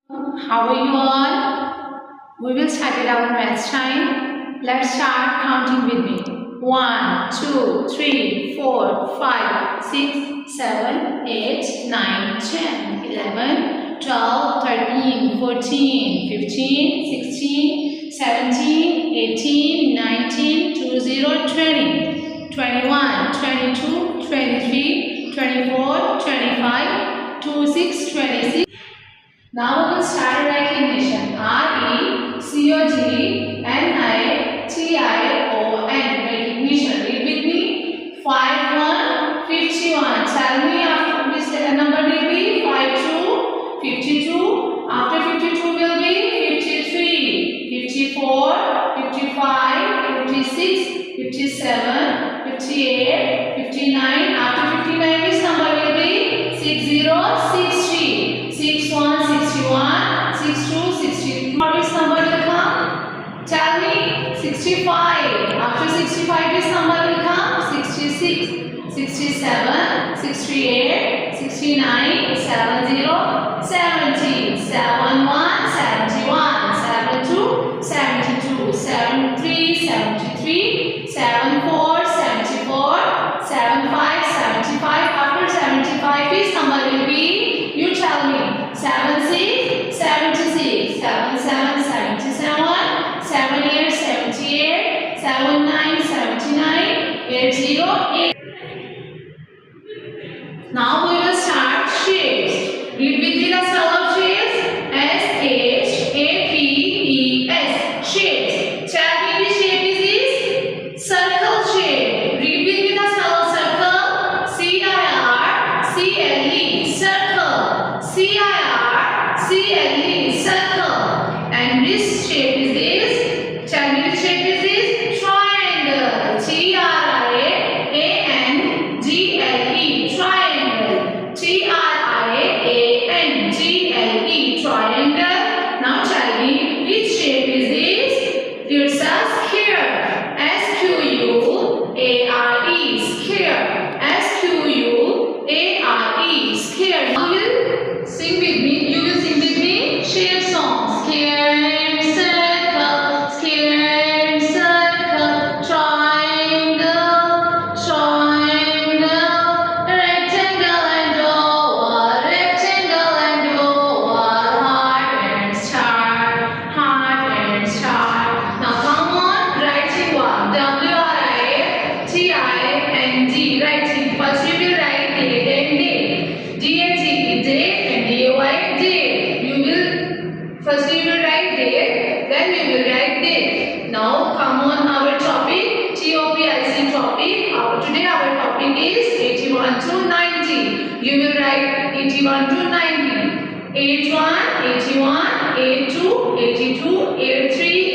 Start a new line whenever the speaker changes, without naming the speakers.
How are you all? We will start with our maths time. Let's start counting with me. 1, 2, 3, 4, 5, 6, 7, 8, 9, 10, 11, 12, 13, 14, 15, 16, 17, 18, 19, 20, 20, 21, 22, 23, 24, 25, 26, 26. Now we will start recognition. R-E-C-O-G-N-I-T-I-O-N. Recognition. Read with me. 5, 1, 51. Tell me after this number will be 5, 2, 52. After 52 will be 53, 54, 55, 56, 57, 58, 59. After 59 this number will be 60, 60. 61, 61, 62, 63. Which number will come? Tell me. 65. After 65, which number will come? 66, 67, 68, 69, 70, 70, 71, 71, 72, 72, 73, 73, 74, 74, 75, 75. After 75, which number will be? You tell me. 76, 76, 77, 77, 78, 78, 79, 79, 80, 80. Now we will start shapes. Read with me the spell of shapes. S-H-A-P-E-S. Shapes. Tell me which shape is this? Circle shape. Read with me the spell of circle. C-I-R-C-L-E. Circle. C-I-R-C-L-E. Circle. And which shape is this? Tell me which shape is this? Triangle. T-R-I-A-N-G-L-E. Triangle. T-R-I-A-N-G-L-E. Triangle. Now tell me which shape is this? It's a sphere. S-Q-U-A-R-E. Sphere. S-Q-U-A-R-E. Sphere. Now you will sing with me. You will sing with me. Shape song. Square, circle, square, circle, triangle, triangle, rectangle and oval, rectangle and oval, heart and star, heart and star. Now come on, writing one. W-R-I-T-I-N-G. Writing. First we will write date and day. D-A-T, date and D-A-Y, date. First you will write date, then we will write date. Now come on our topic, TOPIC topic. Today our topic is 81 to 90. You will write 81 to 90. 81, 81, 82, 82, 83,